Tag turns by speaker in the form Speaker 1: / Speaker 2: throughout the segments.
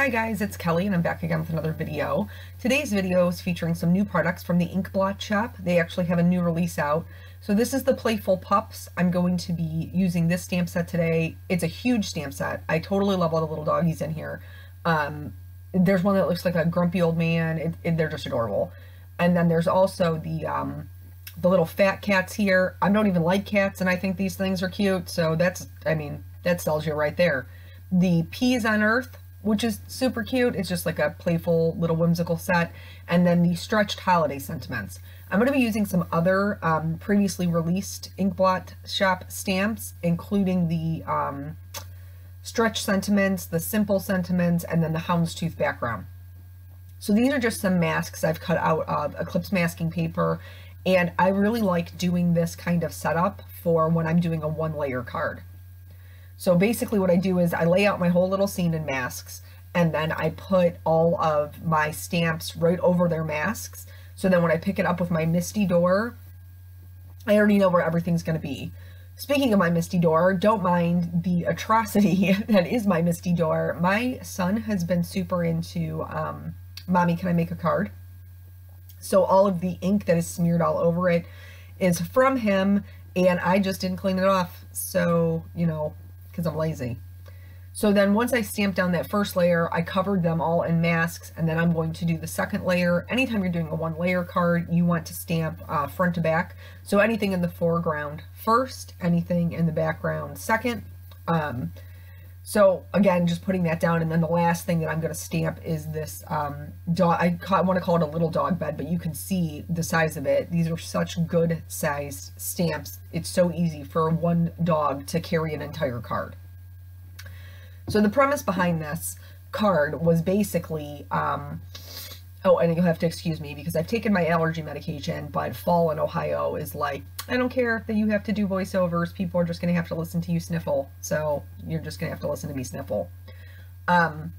Speaker 1: Hi guys, it's Kelly and I'm back again with another video. Today's video is featuring some new products from the Ink Blot Shop. They actually have a new release out. So this is the Playful Pups. I'm going to be using this stamp set today. It's a huge stamp set. I totally love all the little doggies in here. There's one that looks like a grumpy old man. They're just adorable. And then there's also the little fat cats here. I don't even like cats and I think these things are cute. So that's, I mean, that sells you right there. The Peas on Earth, which is super cute. It's just like a playful little whimsical set. And then the Stretched Holiday Sentiments. I'm going to be using some other previously released Ink Blot Shop stamps, including the Stretch Sentiments, the Simple Sentiments, and then the Houndstooth background. So these are just some masks I've cut out of Eclipse masking paper, and I really like doing this kind of setup for when I'm doing a one-layer card. So basically what I do is I lay out my whole little scene in masks, and then I put all of my stamps right over their masks. So then when I pick it up with my Misty Door, I already know where everything's going to be. Speaking of my Misty Door, don't mind the atrocity that is my Misty Door. My son has been super into, Mommy, can I make a card? So all of the ink that is smeared all over it is from him, and I just didn't clean it off. So, you know, because I'm lazy. So then once I stamped down that first layer, I covered them all in masks, and then I'm going to do the second layer. Anytime you're doing a one layer card, you want to stamp front to back. So anything in the foreground first, anything in the background second. So again, just putting that down, and then the last thing that I'm going to stamp is this dog. I want to call it a little dog bed, but you can see the size of it. These are such good size stamps. It's so easy for one dog to carry an entire card. So the premise behind this card was basically, oh, and you'll have to excuse me because I've taken my allergy medication, but fall in Ohio is like, I don't care that you have to do voiceovers. People are just going to have to listen to you sniffle. So you're just going to have to listen to me sniffle. But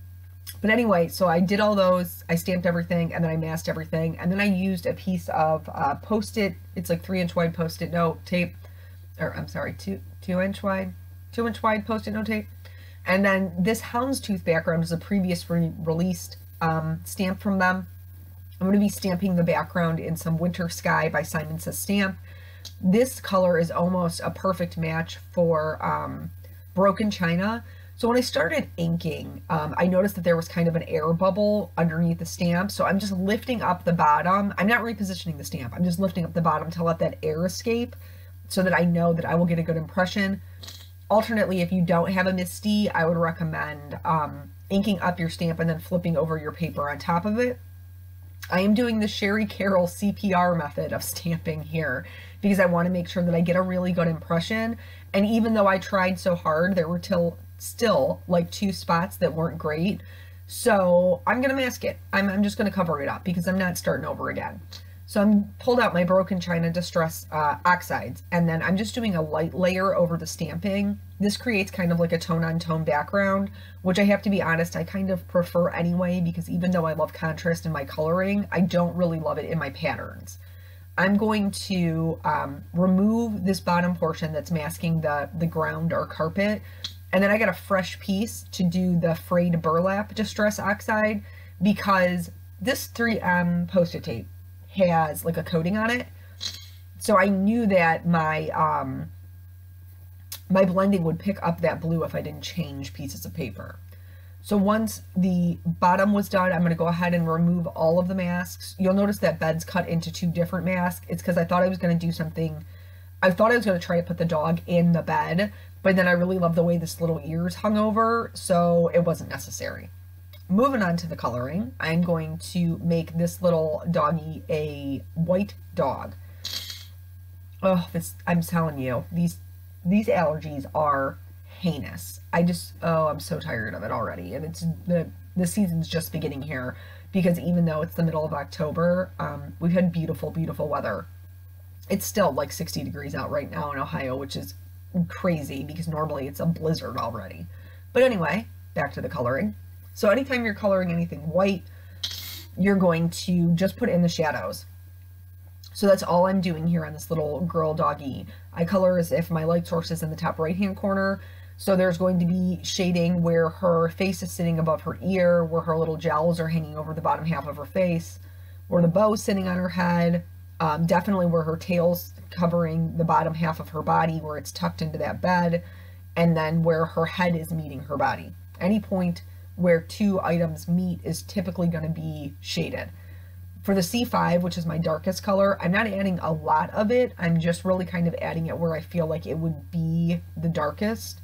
Speaker 1: anyway, so I did all those. I stamped everything, and then I masked everything. And then I used a piece of Post-it. It's like 3-inch wide Post-it note tape. Or I'm sorry, 2-inch wide Post-it note tape. And then this Houndstooth background is a previous released stamp from them. I'm going to be stamping the background in some Winter Sky by Simon Says Stamp. This color is almost a perfect match for Broken China. So when I started inking, I noticed that there was kind of an air bubble underneath the stamp. So I'm just lifting up the bottom. I'm not repositioning the stamp. I'm just lifting up the bottom to let that air escape so that I know that I will get a good impression. Alternately, if you don't have a Misty, I would recommend inking up your stamp and then flipping over your paper on top of it. I am doing the Sherry Carroll CPR method of stamping here because I want to make sure that I get a really good impression. And even though I tried so hard, there were still like 2 spots that weren't great. So I'm going to mask it. I'm just going to cover it up because I'm not starting over again. So I'm pulled out my Broken China Distress Oxides, and then I'm just doing a light layer over the stamping. This creates kind of like a tone-on-tone background, which I have to be honest, I kind of prefer anyway, because even though I love contrast in my coloring, I don't really love it in my patterns. I'm going to remove this bottom portion that's masking the ground or carpet, and then I got a fresh piece to do the Frayed Burlap Distress Oxide, because this 3M Post-it tape has like a coating on it, so I knew that my my blending would pick up that blue if I didn't change pieces of paper. So once the bottom was done, I'm going to go ahead and remove all of the masks. You'll notice that bed's cut into 2 different masks. It's because I thought I was going to do something. I thought I was going to try to put the dog in the bed, but then I really love the way this little ears hung over, so it wasn't necessary. Moving on to the coloring, I'm going to make this little doggy a white dog. Oh, I'm telling you, these allergies are heinous. I'm so tired of it already. And it's the season's just beginning here because even though it's the middle of October, we've had beautiful, beautiful weather. It's still like 60 degrees out right now in Ohio, which is crazy because normally it's a blizzard already. But anyway, back to the coloring. So anytime you're coloring anything white, you're going to just put in the shadows. So that's all I'm doing here on this little girl doggy. I color as if my light source is in the top right hand corner. So there's going to be shading where her face is sitting above her ear, where her little jowls are hanging over the bottom half of her face, where the bow's sitting on her head, definitely where her tail's covering the bottom half of her body, where it's tucked into that bed, and then where her head is meeting her body. Any point where two items meet is typically going to be shaded. For the C5, which is my darkest color, I'm not adding a lot of it. I'm just really kind of adding it where I feel like it would be the darkest.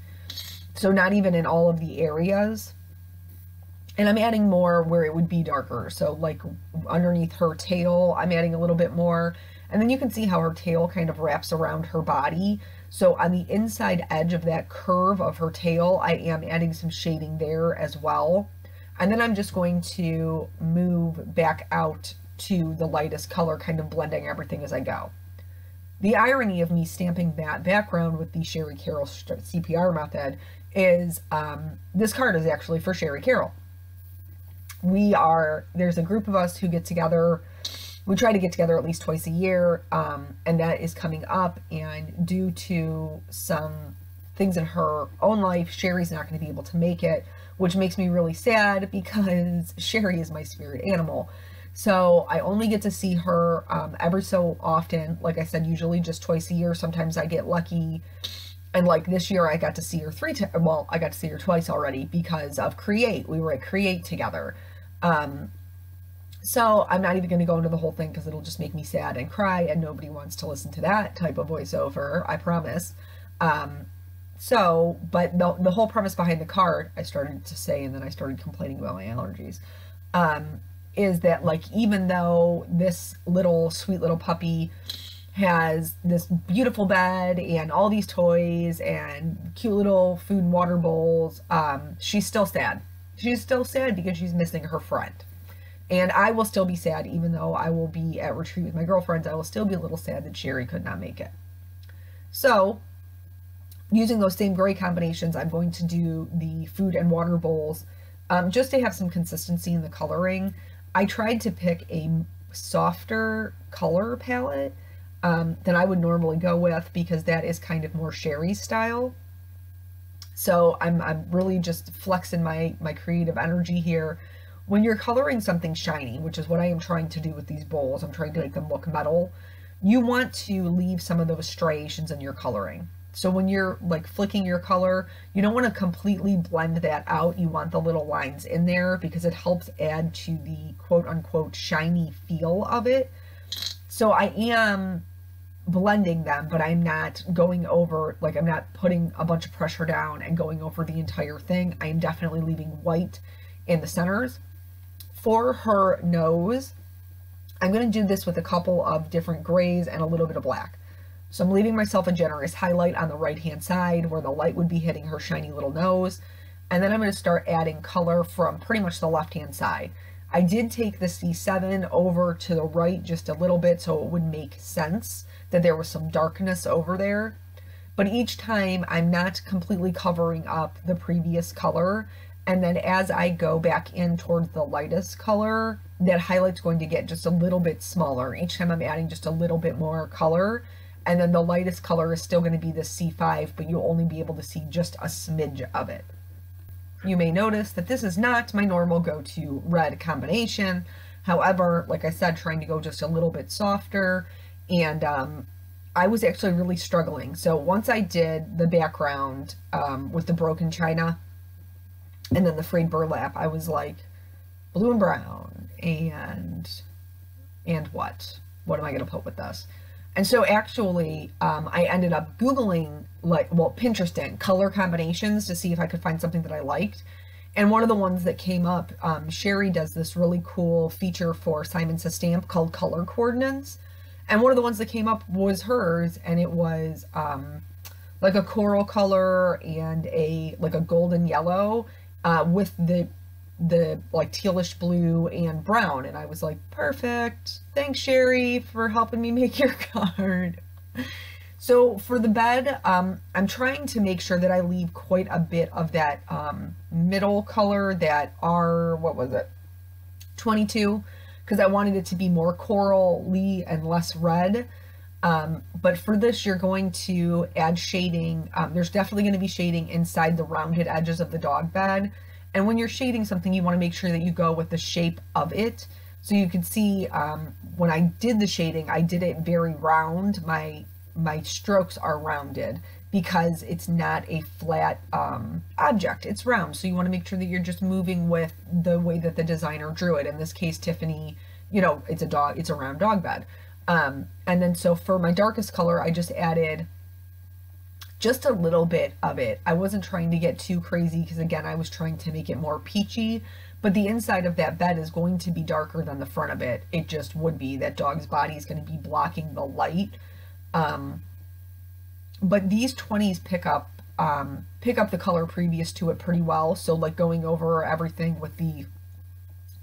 Speaker 1: So not even in all of the areas. And I'm adding more where it would be darker. So like underneath her tail, I'm adding a little bit more. And then you can see how her tail kind of wraps around her body. So on the inside edge of that curve of her tail, I am adding some shading there as well. And then I'm just going to move back out to the lightest color, kind of blending everything as I go. The irony of me stamping that background with the Sherry Carroll CPR method is this card is actually for Sherry Carroll. There's a group of us who get together. We try to get together at least twice a year, and that is coming up, and due to some things in her own life, Sherry's not going to be able to make it, which makes me really sad because Sherry is my spirit animal. So I only get to see her every so often. Like I said, usually just twice a year. Sometimes I get lucky. And like this year, I got to see her I got to see her twice already because of Create. We were at Create together. So I'm not even going to go into the whole thing because it'll just make me sad and cry, and nobody wants to listen to that type of voiceover, I promise. But the whole premise behind the card, I started to say, and then I started complaining about my allergies, is that like, even though this sweet little puppy has this beautiful bed and all these toys and cute little food and water bowls, she's still sad. She's still sad because she's missing her friend. And I will still be sad, even though I will be at retreat with my girlfriends. I will still be a little sad that Sherry could not make it. So, using those same gray combinations, I'm going to do the food and water bowls just to have some consistency in the coloring. I tried to pick a softer color palette than I would normally go with because that is kind of more Sherry style. So I'm really just flexing my creative energy here. When you're coloring something shiny, which is what I am trying to do with these bowls, I'm trying to make them look metal, you want to leave some of those striations in your coloring. So when you're like flicking your color, you don't want to completely blend that out. You want the little lines in there because it helps add to the quote unquote shiny feel of it. So I am blending them, but I'm not going over, like I'm not putting a bunch of pressure down and going over the entire thing. I am definitely leaving white in the centers. For her nose, I'm going to do this with a couple of different grays and a little bit of black. So I'm leaving myself a generous highlight on the right hand side where the light would be hitting her shiny little nose. And then I'm going to start adding color from pretty much the left hand side. I did take the C7 over to the right just a little bit so it would make sense that there was some darkness over there. But each time I'm not completely covering up the previous color. And then as I go back in towards the lightest color, that highlight's going to get just a little bit smaller. Each time I'm adding just a little bit more color. And then the lightest color is still going to be the C5, but you'll only be able to see just a smidge of it. You may notice that this is not my normal go-to red combination. However, like I said, trying to go just a little bit softer. And I was actually really struggling. So once I did the background with the broken china, and then the frayed burlap, I was like, blue and brown, and what? What am I going to put with this? And so actually, I ended up Googling, Pinteresting color combinations to see if I could find something that I liked. And one of the ones that came up, Sherry does this really cool feature for Simon Says Stamp called Color Coordinates. And one of the ones that came up was hers, and it was like a coral color and a golden yellow. With the like tealish blue and brown, and I was like, perfect, thanks Sherry for helping me make your card. So for the bed, I'm trying to make sure that I leave quite a bit of that middle color, that what was it, 22, because I wanted it to be more corally and less red. But for this, you're going to add shading. There's definitely going to be shading inside the rounded edges of the dog bed. And when you're shading something, you want to make sure that you go with the shape of it. So you can see when I did the shading, I did it very round. My strokes are rounded because it's not a flat object, it's round. So you want to make sure that you're just moving with the way that the designer drew it. In this case, Tiffany, you know, it's a round dog bed. And then so for my darkest color, I just added just a little bit of it. I wasn't trying to get too crazy because again, I was trying to make it more peachy, but the inside of that bed is going to be darker than the front of it. It just would be. That dog's body is going to be blocking the light. But these 20s pick up the color previous to it pretty well. So like going over everything with the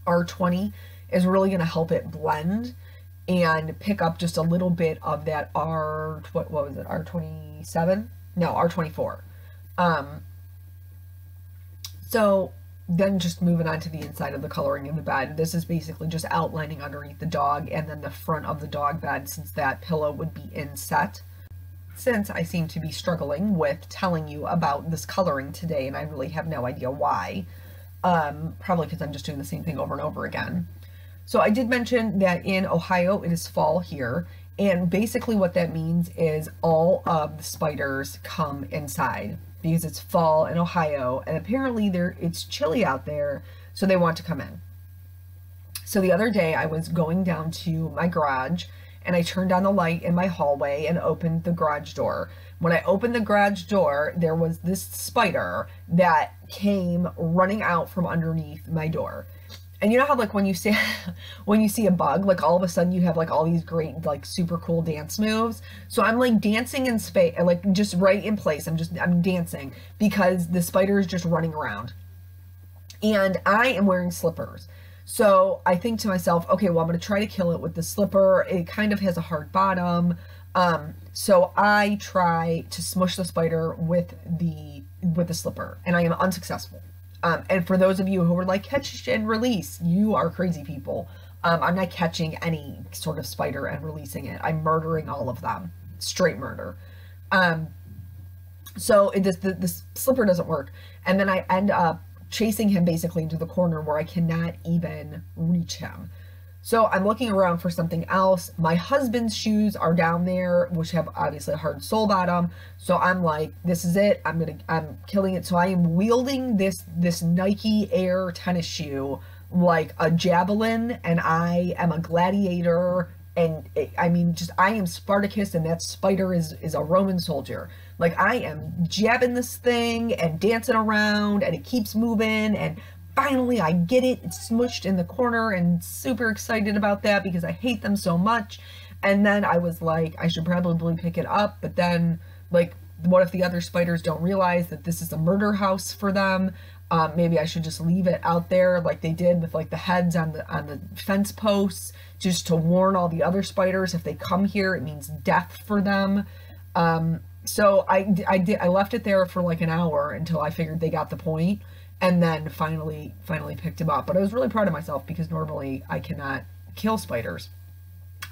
Speaker 1: R20 is really going to help it blend and pick up just a little bit of that what was it, R27? No, R24. So then just moving on to the inside of the coloring in the bed. This is basically just outlining underneath the dog and then the front of the dog bed, since that pillow would be inset. Since I seem to be struggling with telling you about this coloring today and I really have no idea why, probably because I'm just doing the same thing over and over again. So I did mention that in Ohio it is fall here, and basically what that means is all of the spiders come inside because it's fall in Ohio, and apparently it's chilly out there, so they want to come in. So the other day I was going down to my garage and I turned on the light in my hallway and opened the garage door. When I opened the garage door, there was this spider that came running out from underneath my door. And you know how like when you see a bug, like all of a sudden you have like all these great like super cool dance moves. So I'm like dancing in space, like just right in place. I'm dancing because the spider is just running around. And I am wearing slippers. So I think to myself, okay, well, I'm going to try to kill it with the slipper. It kind of has a hard bottom. So I try to smush the spider with the slipper, and I am unsuccessful. And for those of you who are like, catch and release, you are crazy people. I'm not catching any sort of spider and releasing it. I'm murdering all of them. Straight murder. So the slipper doesn't work. And then I end up chasing him basically into the corner where I cannot even reach him. So I'm looking around for something else. My husband's shoes are down there, which have obviously a hard sole bottom. So I'm like, this is it. I'm killing it. So I am wielding this Nike Air tennis shoe like a javelin, and I am a gladiator. And I mean, I am Spartacus, and that spider is a Roman soldier. Like I am jabbing this thing and dancing around, and it keeps moving, and finally I get it. It's smushed in the corner, and super excited about that because I hate them so much. And then I was like, I should probably pick it up, but then like, what if the other spiders don't realize that this is a murder house for them? Maybe I should just leave it out there like they did with like the heads on the fence posts, just to warn all the other spiders if they come here, it means death for them. So I left it there for like an hour until I figured they got the point, and then finally picked him up. But I was really proud of myself because normally I cannot kill spiders.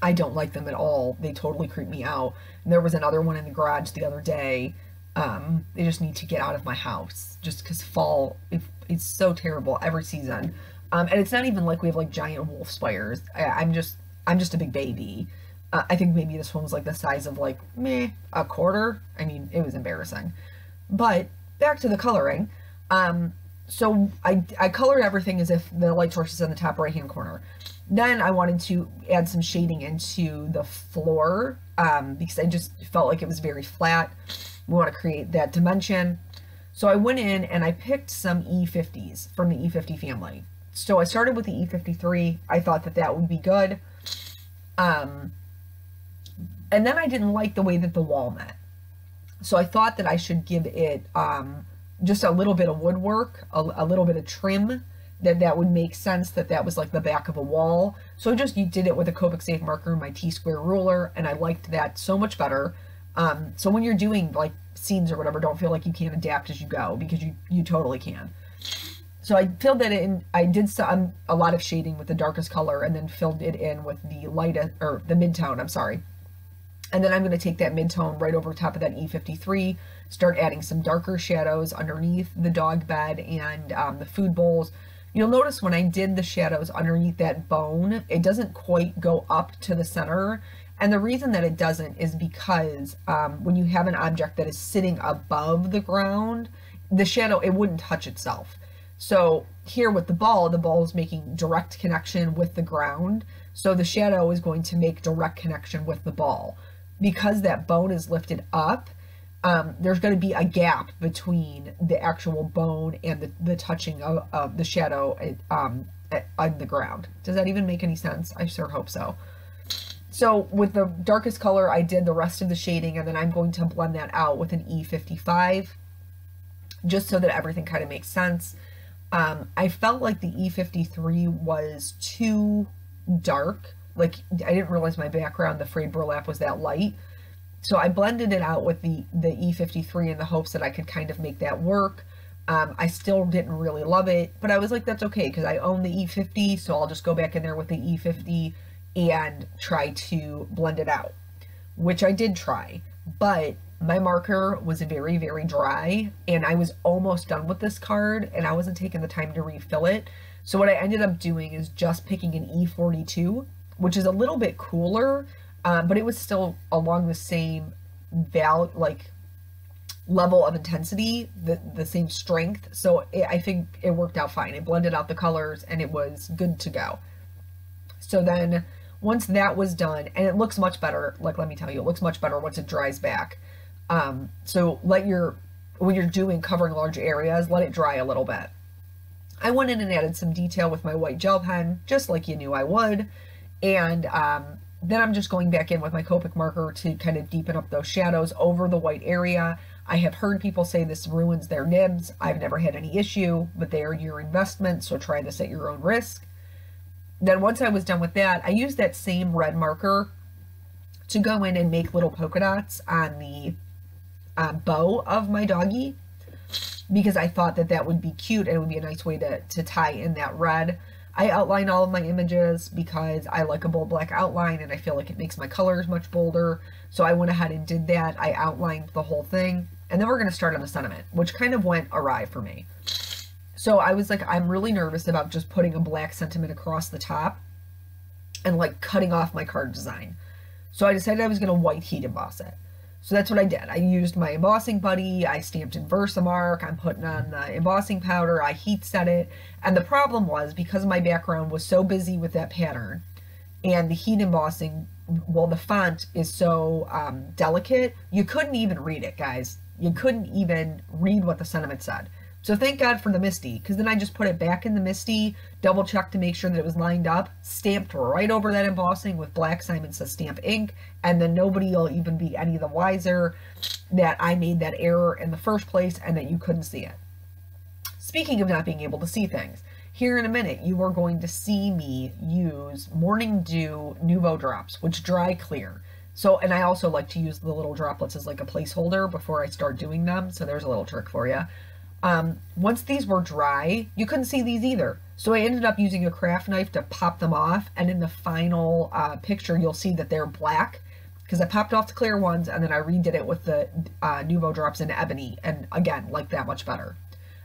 Speaker 1: I don't like them at all. They totally creep me out. And there was another one in the garage the other day. They just need to get out of my house just because fall, it's so terrible every season. And it's not even like we have like giant wolf spiders. I'm just a big baby. I think maybe this one was like the size of like a quarter. I mean, it was embarrassing. But back to the coloring. So I colored everything as if the light source is in the top right hand corner. Then I wanted to add some shading into the floor because I just felt like it was very flat. We want to create that dimension. So I went in and I picked some E50s from the E50 family. So I started with the E53. I thought that would be good. And then I didn't like the way that the wall met. So I thought that I should give it just a little bit of woodwork, a little bit of trim, that would make sense that was like the back of a wall. So you did it with a Copic safe marker and my T-square ruler, and I liked that so much better. So when you're doing like scenes or whatever, don't feel like you can't adapt as you go, because you totally can. So I filled it in. I did a lot of shading with the darkest color and then filled it in with the light, or the mid-tone, I'm sorry. And then I'm going to take that mid-tone right over top of that E53, start adding some darker shadows underneath the dog bed and the food bowls. You'll notice when I did the shadows underneath that bone, it doesn't quite go up to the center. And the reason that it doesn't is because when you have an object that is sitting above the ground, the shadow, it wouldn't touch itself. So here with the ball is making direct connection with the ground. So the shadow is going to make direct connection with the ball. Because that bone is lifted up, there's going to be a gap between the actual bone and the touching of the shadow on the ground. Does that even make any sense? I sure hope so. So with the darkest color, I did the rest of the shading, and then I'm going to blend that out with an E55, just so that everything kind of makes sense. I felt like the E53 was too dark. Like, I didn't realize my background, the frayed burlap, was that light. So I blended it out with the E53 in the hopes that I could kind of make that work. I still didn't really love it, but I was like, that's okay, because I own the E50, so I'll just go back in there with the E50 and try to blend it out, which I did try. But my marker was very, very dry, and I was almost done with this card, and I wasn't taking the time to refill it. So what I ended up doing is just picking an E42, which is a little bit cooler, but it was still along the same level of intensity, the same strength. So I think it worked out fine. It blended out the colors, and it was good to go. So then once that was done, and it looks much better, like, let me tell you, it looks much better once it dries back. So when you're covering large areas, let it dry a little bit. I went in and added some detail with my white gel pen, just like you knew I would. And then I'm just going back in with my Copic marker to kind of deepen up those shadows over the white area. I have heard people say this ruins their nibs. I've never had any issue, but they are your investment, so try this at your own risk. Then once I was done with that, I used that same red marker to go in and make little polka dots on the bow of my doggy, because I thought that that would be cute and it would be a nice way to tie in that red. I outline all of my images because I like a bold black outline, and I feel like it makes my colors much bolder. So I went ahead and did that. I outlined the whole thing, and then we're going to start on the sentiment, which kind of went awry for me. So I was like, I'm really nervous about just putting a black sentiment across the top and like cutting off my card design. So I decided I was going to white heat emboss it. So that's what I did. I used my embossing buddy, I stamped in Versamark, I'm putting on the embossing powder, I heat set it. And the problem was, because my background was so busy with that pattern, and the heat embossing, well, the font is so delicate, you couldn't even read it, guys. You couldn't even read what the sentiment said. So thank God for the Misty, because then I just put it back in the Misty, double checked to make sure that it was lined up, stamped right over that embossing with black Simon Says stamp ink, and then nobody will even be any the wiser that I made that error in the first place and that you couldn't see it. Speaking of not being able to see things, here in a minute you are going to see me use Morning Dew Nouveau drops, which dry clear. So, and I also like to use the little droplets as like a placeholder before I start doing them, so there's a little trick for you. Once these were dry, you couldn't see these either. So I ended up using a craft knife to pop them off, and in the final picture you'll see that they're black because I popped off the clear ones and then I redid it with the Nouveau drops in ebony, and again, like that much better.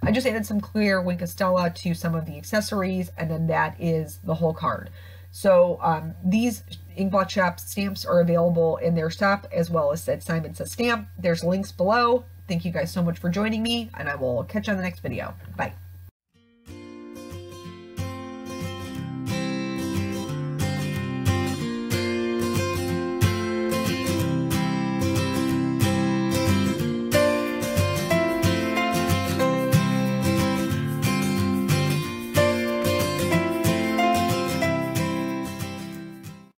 Speaker 1: I just added some clear Wink Estella to some of the accessories, and then that is the whole card. So these Ink Blot Shop stamps are available in their shop, as well as at Simon Says Stamp. There's links below. Thank you guys so much for joining me, and I will catch you on the next video. Bye.